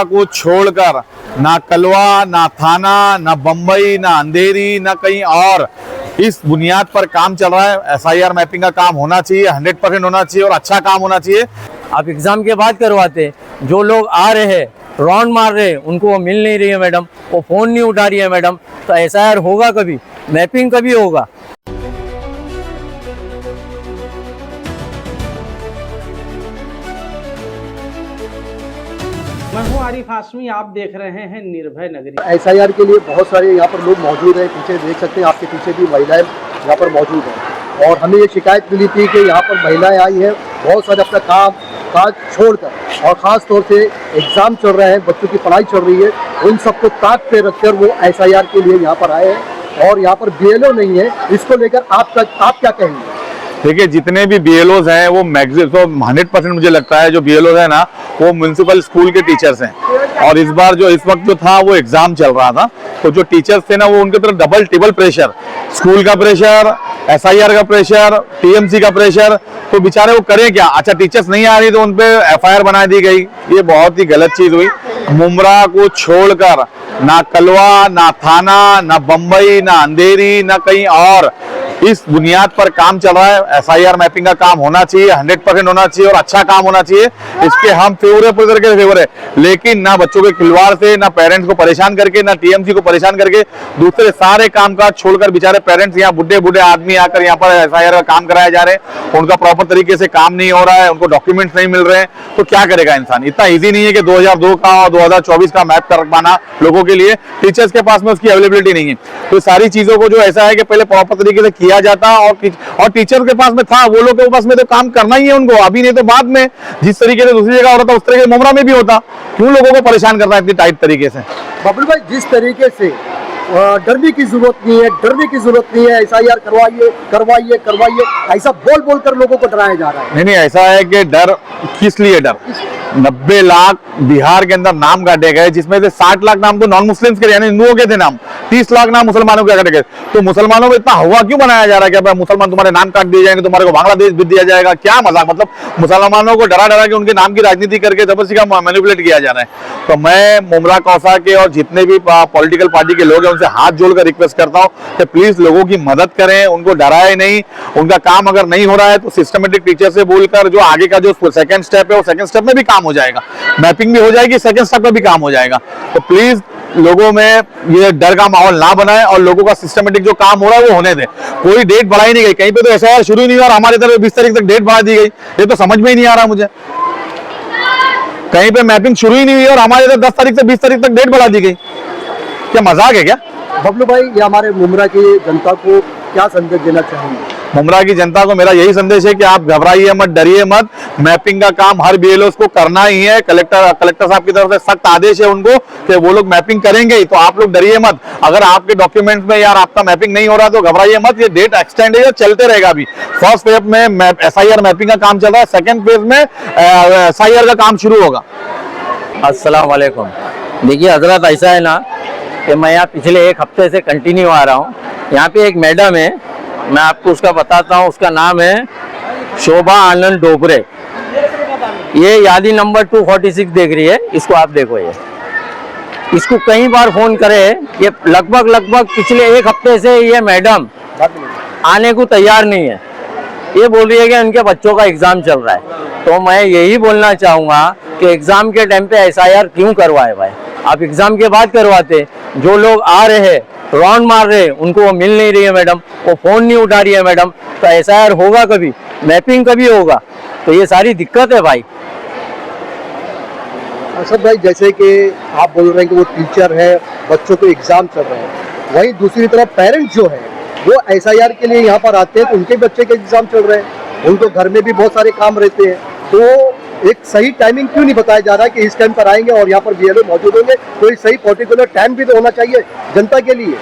को छोड़कर ना कलवा, ना थाना, ना बम्बई, ना अंधेरी, ना कहीं और इस बुनियाद पर काम चल रहा है। एसआईआर मैपिंग का काम होना चाहिए, 100% होना चाहिए और अच्छा काम होना चाहिए। आप एग्जाम के बाद करवाते, जो लोग आ रहे हैं राउंड मार रहे हैं उनको वो मिल नहीं रही है मैडम, वो फोन नहीं उठा रही है मैडम, तो एसआईआर होगा कभी, मैपिंग कभी होगा। मैं हूं आरिफ हाशमी, आप देख रहे हैं निर्भय नगरी। एसआईआर के लिए बहुत सारे यहाँ पर लोग मौजूद हैं, पीछे देख सकते हैं, आपके पीछे भी महिलाएं यहाँ पर मौजूद हैं। और हमें ये शिकायत मिली थी कि यहाँ पर महिलाएं आई हैं, बहुत सारे अपना काज छोड़कर, और ख़ास तौर से एग्ज़ाम चल रहे हैं, बच्चों की पढ़ाई चल रही है, उन सबको ताक पे रखकर वो एसआईआर के लिए यहाँ पर आए हैं। और यहाँ पर बीएलओ नहीं है, इसको लेकर आप क्या कहेंगे? देखिए, जितने भी बीएलओज हैं वो मैक्सिमम 100% मुझे लगता है जो बीएलओज है ना वो म्युनिसिपल स्कूल के टीचर्स हैं। और इस बार जो इस वक्त जो था वो एग्जाम चल रहा था, तो जो टीचर्स थे ना वो उनके तरफ डबल टिबल प्रेशर, स्कूल का प्रेशर, एसआईआर का प्रेशर, टीएमसी का प्रेशर, तो बेचारे वो करें क्या। अच्छा, टीचर्स नहीं आ रही तो उनपे एफआईआर बना दी गई, ये बहुत ही गलत चीज हुई। मुमरा को छोड़कर ना कलवा, ना थाना, ना बम्बई, ना अंधेरी, ना कहीं और इस बुनियाद पर काम चल रहा है। एसआईआर मैपिंग का काम होना चाहिए, 100% होना चाहिए और अच्छा काम होना चाहिए, इसके हम फेवर है, पूरी तरीके से फेवर है। लेकिन ना बच्चों के खिलवाड़ से, ना पेरेंट्स को परेशान करके, ना टीएमसी को परेशान करके, दूसरे सारे काम काज छोड़कर बेचारे पेरेंट्स यहाँ बुढ़े बुढ़े आदमी आकर यहाँ पर एसआईआर का काम कराया जा रहे हैं। उनका प्रॉपर तरीके से काम नहीं हो रहा है, उनको डॉक्यूमेंट्स नहीं मिल रहे हैं, तो क्या करेगा इंसान। इतना ईजी नहीं है कि 2002 का और 2024 का मैप कर पाना लोगों के लिए, टीचर्स के पास में उसकी अवेलेबिलिटी नहीं है। तो सारी चीजों को जो ऐसा है कि पहले प्रॉपर तरीके से किया जाता और टीचर के पास में था, वो लोग के पास में तो काम करना ही है उनको, अभी नहीं तो बाद में। जिस तरीके से दूसरी जगह हो रहा था उस तरीके से मुमरा में भी होता, क्यों लोगों को परेशान करना है इतनी टाइट तरीके से। बबलू भाई, जिस तरीके से डरने की जरूरत नहीं है, डरने की जरूरत नहीं है, एसआईआर करवाइए करवाइए करवाइए, ऐसा बोल बोल कर लोगों को डराया जा रहा है। नहीं, ऐसा है कि डर किस लिए डर। 90 लाख बिहार के अंदर नाम काटे गए, जिसमें से 60 लाख नाम तो नॉन मुस्लिम्स के, यानी हिंदुओं के थे नाम, 30 लाख नाम मुसलमानों के काटे गए। तो मुसलमानों में इतना हवा क्यों बनाया जा रहा है कि मुसलमान तुम्हारे नाम काट दिए जाएंगे, तुम्हारे को बांग्लादेश भेज दिया जाएगा, क्या मजाक। मतलब मुसलमानों को डरा डरा के उनके नाम की राजनीति करके जबरदस्ती का मैनिपुलेट किया जा रहा है। तो मैं मुमरा कौसा के और जितने भी पॉलिटिकल पार्टी के लोग हैं उनसे हाथ जोड़कर रिक्वेस्ट करता हूं कि प्लीज लोगों की मदद करें, उनको डराए नहीं। उनका काम अगर नहीं हो रहा है तो सिस्टमेटिक टीचर से बोलकर जो आगे का जो सेकंड स्टेप है वो सेकंड स्टेप में भी काम हो जाएगा, मैपिंग भी हो जाएगी, सेकंड स्टेप में भी काम हो जाएगा। तो प्लीज लोगों में ये डर का माहौल ना बनाए और लोगों का सिस्टमेटिक जो काम हो रहा है वो होने दे। कोई डेट बढ़ाई नहीं गई, कहीं पे तो एसआईआर शुरू ही नहीं हुआ और हमारी तरफ 20 तारीख तक डेट बढ़ा दी गई, ये तो समझ में ही नहीं आ रहा मुझे। कहीं पे मैपिंग शुरू ही नहीं हुई और हमारे इधर 10 तारीख से 20 तारीख तक डेट बढ़ा दी गई, क्या मजाक है क्या। बबलू भाई, ये हमारे मुमरा की जनता को क्या संदेश देना चाहेंगे? मुमरा की जनता को मेरा यही संदेश है कि आप घबराइए मत, डरिए मत, मैपिंग का काम हर बीएलओ को करना ही है। कलेक्टर साहब की तरफ से सख्त आदेश है उनको कि वो लोग मैपिंग करेंगे ही, तो आप लोग डरिए मत। अगर आपके डॉक्यूमेंट्स में यार आपका मैपिंग नहीं हो रहा तो घबराइए मत, ये डेट एक्सटेंड है, चलते रहेगा। अभी फर्स्ट फेज में एसआईआर मैपिंग का काम चल रहा है, सेकंड फेज में एसआईआर का काम शुरू होगा। अस्सलाम वालेकुम। देखिए हजरत, ऐसा है ना कि मैं यहाँ पिछले 1 हफ्ते से कंटिन्यू आ रहा हूँ। यहाँ पे एक मैडम है, मैं आपको उसका बताता हूँ, उसका नाम है शोभा आनंद डोबरे। ये यादी नंबर 246 देख रही है, इसको आप देखो। ये इसको कई बार फोन करे, ये लगभग पिछले 1 हफ्ते से ये मैडम आने को तैयार नहीं है। ये बोल रही है कि उनके बच्चों का एग्जाम चल रहा है। तो मैं यही बोलना चाहूँगा कि एग्जाम के टाइम पे एसआईआर क्यों करवाए भाई, आप एग्जाम के बाद करवाते। जो लोग आ रहे हैं राउंड मार रहे हैं उनको वो मिल नहीं रही है मैडम, वो फोन नहीं उठा रही है मैडम, तो एसआईआर होगा कभी, मैपिंग कभी होगा, तो ये सारी दिक्कत है भाई। असद भाई, जैसे कि आप बोल रहे हैं कि वो टीचर है, बच्चों को एग्जाम चल रहे हैं, वहीं दूसरी तरफ पेरेंट्स जो है वो एसआईआर के लिए यहाँ पर आते हैं, तो उनके बच्चे के एग्जाम चल रहे हैं, उनको घर में भी बहुत सारे काम रहते हैं। तो एक सही टाइमिंग क्यों नहीं बताया जा रहा कि इस टाइम पर आएंगे और यहाँ पर बीएलओ मौजूद होंगे? कोई सही पर्टिकुलर टाइम भी तो होना चाहिए जनता के लिए।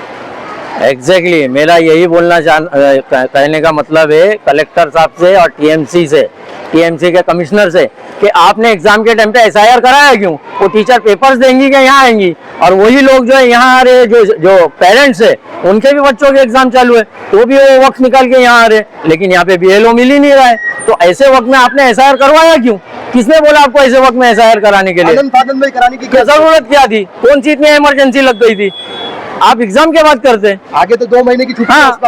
एग्जैक्टली, मेरा यही बोलना कहने का मतलब है कलेक्टर साहब से और टीएमसी से टीएमसी के कमिश्नर से कि आपने एग्जाम के टाइम पे एसआईआर कराया क्यों? वो टीचर पेपर्स देंगी कि यहाँ आएंगी? और वही लोग जो है यहाँ आ रहे, जो पेरेंट्स है उनके भी बच्चों के एग्जाम चालू है, तो भी वो वक्त निकाल के यहाँ आ रहे, लेकिन यहाँ पे बीएलओ मिल ही नहीं रहा है। तो ऐसे वक्त में आपने एसआईआर करवाया क्यों? किसने बोला आपको ऐसे वक्त में एसआईआर कराने के लिए? आनंद में कराने की क्या जरूरत क्या थी? कौन सी इतनी इमरजेंसी लग गई थी? आप एग्जाम के बाद करते। आगे तो 2 महीने की छुट्टी हाँ,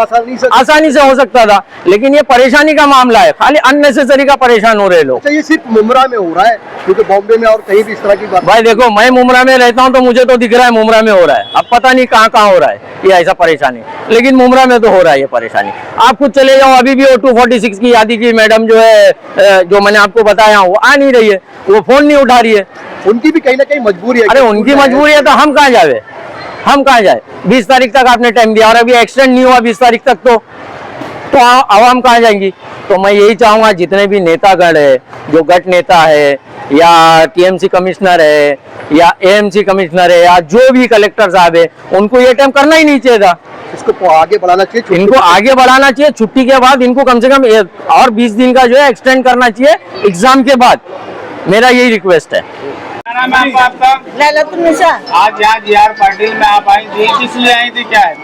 आसानी से हो सकता था, लेकिन ये परेशानी का मामला है, खाली अननेसेसरी का परेशान हो रहे लोग। अच्छा, ये सिर्फ मुमरा में हो रहा है क्योंकि बॉम्बे में और कहीं भी इस तरह की बात? भाई देखो, मैं मुमरा में रहता हूँ तो मुझे तो दिख रहा है मुमरा में हो रहा है, अब पता नहीं कहाँ कहाँ हो रहा है ये ऐसा परेशानी, लेकिन मुमरा में तो हो रहा है ये परेशानी। आप खुद चले जाओ, अभी भी वो 246 की यादी की मैडम जो है, जो मैंने आपको बताया, वो आ नहीं रही है, वो फोन नहीं उठा रही है। उनकी भी कहीं ना कहीं मजबूरी है। अरे उनकी मजबूरी है तो हम कहाँ जाए? हम कहाँ जाए? 20 तारीख तक आपने टाइम दिया और अभी एक्सटेंड नहीं हुआ 20 तारीख तक, तो आवाम कहाँ जाएंगी? तो मैं यही चाहूंगा जितने भी नेतागण है, जो गट नेता है या टीएमसी कमिश्नर है या एएमसी कमिश्नर है या जो भी कलेक्टर साहब है, उनको ये टाइम करना ही नहीं चाहिए था। इसको आगे बढ़ाना चाहिए, इनको आगे बढ़ाना चाहिए। छुट्टी के बाद इनको कम से कम और 20 दिन का जो है एक्सटेंड करना चाहिए एग्जाम के बाद। मेरा यही रिक्वेस्ट है। क्या नाम है आपका? लैलतुन्निसा। आज यहाँ जीआर पाटिल में आप आई थी, किस लिए आई थी, क्या है?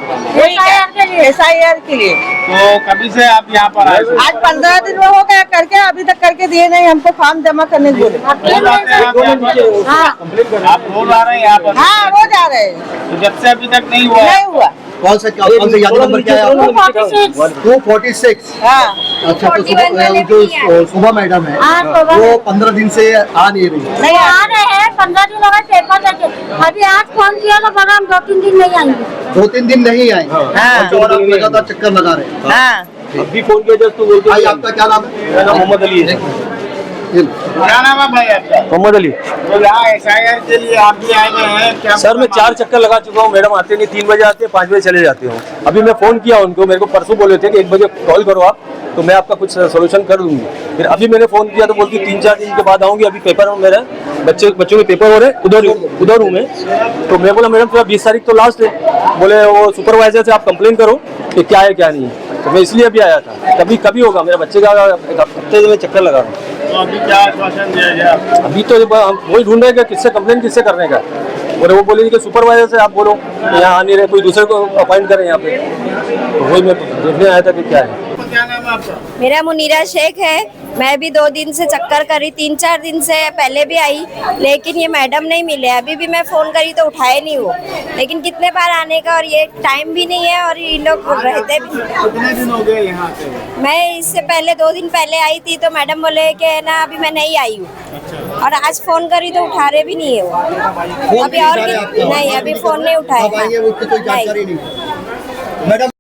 एसआईआर के लिए। तो कभी से आप यहाँ पर आए थे? आज 15 दिन में हो गया करके, अभी तक करके दिए नहीं, हमको फॉर्म जमा करने दिए। रोज आते हैं आप यहाँ पर? हाँ आप रोज आ रहे हैं यहाँ पर? हाँ, रोज आ रहे हैं। तो जब से अभी तक नहीं हुआ? नहीं हुआ। कौन सा यादी नंबर क्या है आपका? 246। हाँ, अच्छा, तो जो सुबह मैडम है वो 15 दिन से आ नहीं रही? नहीं आ रहे हैं, 15 दिन हो गए पेपर देके। अभी आज फोन किया तो बोला हम 2-3 दिन नहीं आएंगे। 2-3 दिन नहीं आए हाँ। और आप लगातार चक्कर लगा रहे हैं। हाँ। अभी फोन किया तो बोलते भाई आपका क्या नाम है? मेरा नाम मोहम्मद अली है। क्या नाम है भाई आपका? मोहम्मद अली। तो यहाँ एसआईआर के लिए आप भी आए हुए हैं क्या? सर मैं 4 चक्कर लगा चुका हूँ, मैडम आते नहीं, 3 बजे आते हैं, 5 बजे चले जाते हो। अभी मैं फोन किया उनको, मेरे को परसों बोले थे कि 1 बजे कॉल करो आप, तो मैं आपका कुछ सोल्यूशन कर दूंगी। फिर अभी मैंने फोन किया तो बोलती 3-4 दिन के बाद आऊंगी, अभी पेपर में मेरा बच्चों के पेपर हो रहे उधर हूँ मैं। तो मैं बोला मैडम थोड़ा 20 तारीख तो लास्ट है, बोले वो सुपरवाइजर से आप कंप्लेन करो कि क्या है क्या नहीं है। तो मैं इसलिए अभी आया था। कभी होगा, मेरे बच्चे का 1 हफ्ते से मैं चक्कर लगा रहा हूँ। तो अभी क्या आश्वासन दिया गया? अभी तो हम वही ढूंढ रहे हैं कि किससे कंप्लेन किससे करने का, और वो बोले कि सुपरवाइजर से आप बोलो, यहाँ आ नहीं रहे, कोई दूसरे को अपॉइंट करें यहाँ पे। तो वही मैं देखने आया था कि क्या है। क्या नाम है आपका? मेरा मुनीरा शेख है। मैं भी 2 दिन से चक्कर करी, 3-4 दिन से पहले भी आई, लेकिन ये मैडम नहीं मिले। अभी भी मैं फोन करी तो उठाए नहीं वो, लेकिन कितने बार आने का, और ये टाइम भी नहीं है और ये लोग रहते भी। कितने दिन हो गए यहाँ पे? मैं इससे पहले 2 दिन पहले आई थी तो मैडम बोले कि ना अभी मैं नहीं आई हूँ, और आज फोन करी तो उठा रहे भी नहीं है वो। अभी और नहीं, अभी फोन नहीं उठाए। कोई जानकारी नहीं मैडम।